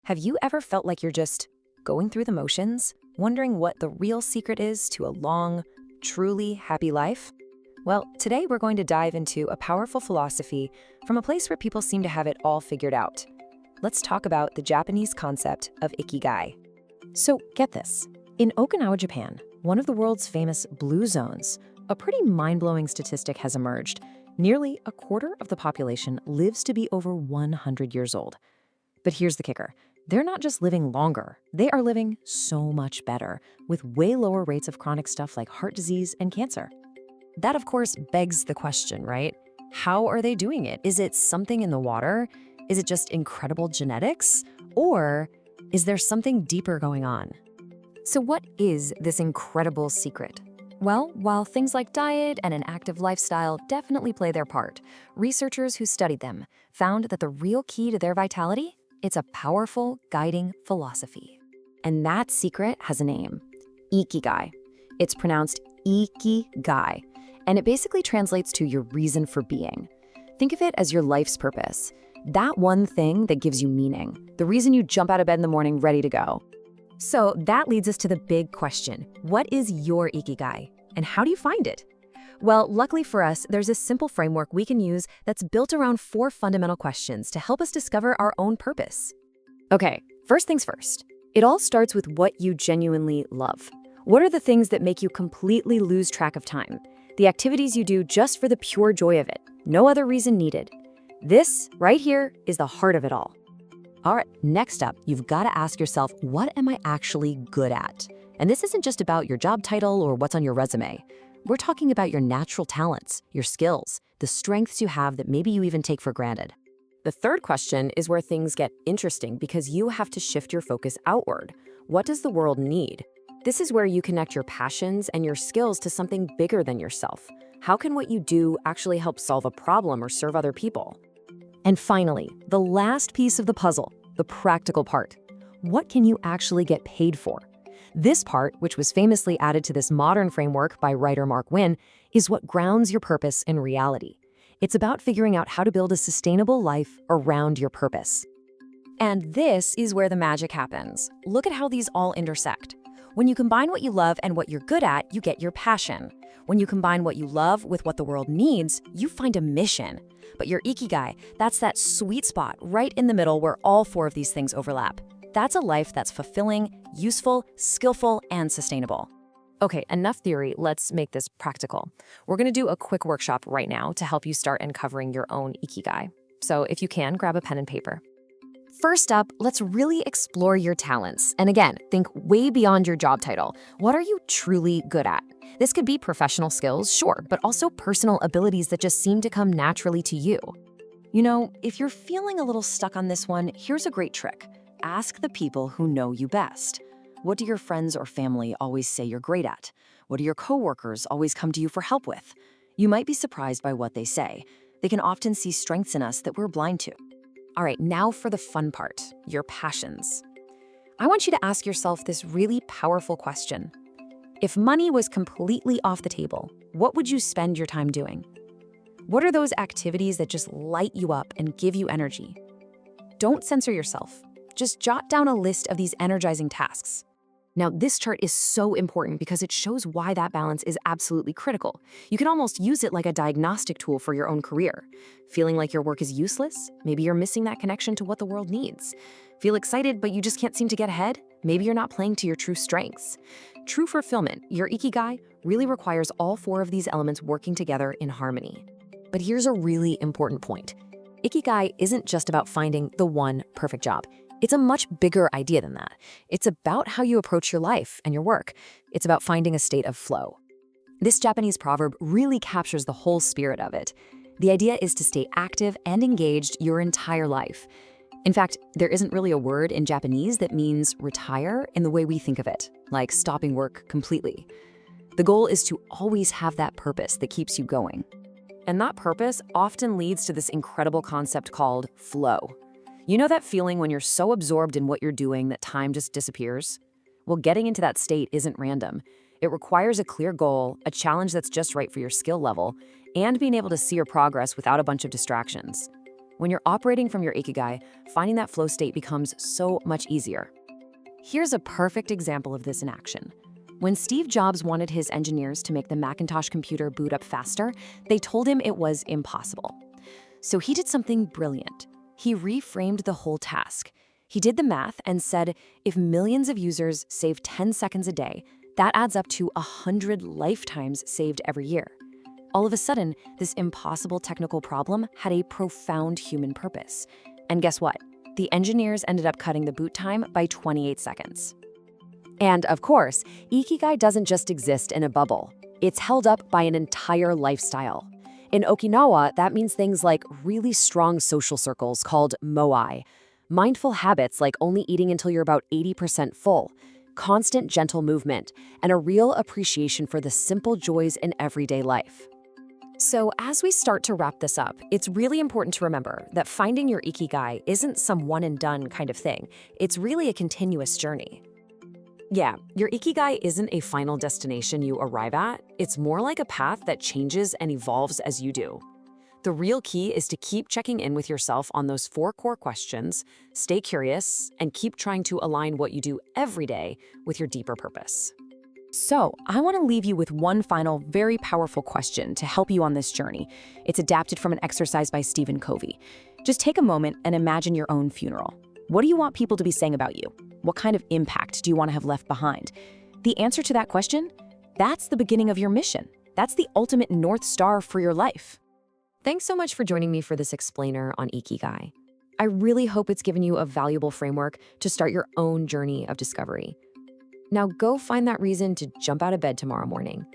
Have you ever felt like you're just going through the motions, wondering what the real secret is to a long, truly happy life? Well, today we're going to dive into a powerful philosophy from a place where people seem to have it all figured out. Let's talk about the Japanese concept of Ikigai. So get this. In Okinawa, Japan, one of the world's famous blue zones, a pretty mind-blowing statistic has emerged. Nearly a quarter of the population lives to be over 100 years old. But here's the kicker. They're not just living longer, they are living so much better, with way lower rates of chronic stuff like heart disease and cancer. That, of course, begs the question, right? How are they doing it? Is it something in the water? Is it just incredible genetics? Or is there something deeper going on? So what is this incredible secret? Well, while things like diet and an active lifestyle definitely play their part, researchers who studied them found that the real key to their vitality? It's a powerful, guiding philosophy. And that secret has a name, Ikigai. It's pronounced Ikigai, and it basically translates to your reason for being. Think of it as your life's purpose, that one thing that gives you meaning, the reason you jump out of bed in the morning ready to go. So that leads us to the big question. What is your Ikigai, and how do you find it? Well, luckily for us, there's a simple framework we can use that's built around 4 fundamental questions to help us discover our own purpose. Okay, first things first. It all starts with what you genuinely love. What are the things that make you completely lose track of time? The activities you do just for the pure joy of it. No other reason needed. This, right here, is the heart of it all. All right, next up, you've got to ask yourself, what am I actually good at? And this isn't just about your job title or what's on your resume. We're talking about your natural talents, your skills, the strengths you have that maybe you even take for granted. The third question is where things get interesting because you have to shift your focus outward. What does the world need? This is where you connect your passions and your skills to something bigger than yourself. How can what you do actually help solve a problem or serve other people? And finally, the last piece of the puzzle, the practical part. What can you actually get paid for? This part, which was famously added to this modern framework by writer Mark Wynn, is what grounds your purpose in reality. It's about figuring out how to build a sustainable life around your purpose. And this is where the magic happens. Look at how these all intersect. When you combine what you love and what you're good at, you get your passion. When you combine what you love with what the world needs, you find a mission. But your Ikigai, that's that sweet spot right in the middle where all 4 of these things overlap. That's a life that's fulfilling, useful, skillful, and sustainable. Okay, enough theory, let's make this practical. We're gonna do a quick workshop right now to help you start uncovering your own Ikigai. So if you can, grab a pen and paper. First up, let's really explore your talents. And again, think way beyond your job title. What are you truly good at? This could be professional skills, sure, but also personal abilities that just seem to come naturally to you. You know, if you're feeling a little stuck on this one, here's a great trick. Ask the people who know you best. What do your friends or family always say you're great at? What do your coworkers always come to you for help with? You might be surprised by what they say. They can often see strengths in us that we're blind to. All right, now for the fun part, your passions. I want you to ask yourself this really powerful question. If money was completely off the table, what would you spend your time doing? What are those activities that just light you up and give you energy? Don't censor yourself. Just jot down a list of these energizing tasks. Now, this chart is so important because it shows why that balance is absolutely critical. You can almost use it like a diagnostic tool for your own career. Feeling like your work is useless? Maybe you're missing that connection to what the world needs. Feel excited, but you just can't seem to get ahead? Maybe you're not playing to your true strengths. True fulfillment, your Ikigai, really requires all 4 of these elements working together in harmony. But here's a really important point. Ikigai isn't just about finding the one perfect job. It's a much bigger idea than that. It's about how you approach your life and your work. It's about finding a state of flow. This Japanese proverb really captures the whole spirit of it. The idea is to stay active and engaged your entire life. In fact, there isn't really a word in Japanese that means retire in the way we think of it, like stopping work completely. The goal is to always have that purpose that keeps you going. And that purpose often leads to this incredible concept called flow. You know that feeling when you're so absorbed in what you're doing that time just disappears? Well, getting into that state isn't random. It requires a clear goal, a challenge that's just right for your skill level, and being able to see your progress without a bunch of distractions. When you're operating from your Ikigai, finding that flow state becomes so much easier. Here's a perfect example of this in action. When Steve Jobs wanted his engineers to make the Macintosh computer boot up faster, they told him it was impossible. So he did something brilliant. He reframed the whole task. He did the math and said, if millions of users save 10 seconds a day, that adds up to 100 lifetimes saved every year. All of a sudden, this impossible technical problem had a profound human purpose. And guess what? The engineers ended up cutting the boot time by 28 seconds. And of course, Ikigai doesn't just exist in a bubble. It's held up by an entire lifestyle. In Okinawa, that means things like really strong social circles called Moai, mindful habits like only eating until you're about 80% full, constant gentle movement, and a real appreciation for the simple joys in everyday life. So as we start to wrap this up, it's really important to remember that finding your Ikigai isn't some one-and-done kind of thing. It's really a continuous journey. Yeah, your Ikigai isn't a final destination you arrive at. It's more like a path that changes and evolves as you do. The real key is to keep checking in with yourself on those 4 core questions, stay curious, and keep trying to align what you do every day with your deeper purpose. So, I want to leave you with one final, very powerful question to help you on this journey. It's adapted from an exercise by Stephen Covey. Just take a moment and imagine your own funeral. What do you want people to be saying about you? What kind of impact do you want to have left behind? The answer to that question? That's the beginning of your mission. That's the ultimate North Star for your life. Thanks so much for joining me for this explainer on Ikigai. I really hope it's given you a valuable framework to start your own journey of discovery. Now go find that reason to jump out of bed tomorrow morning.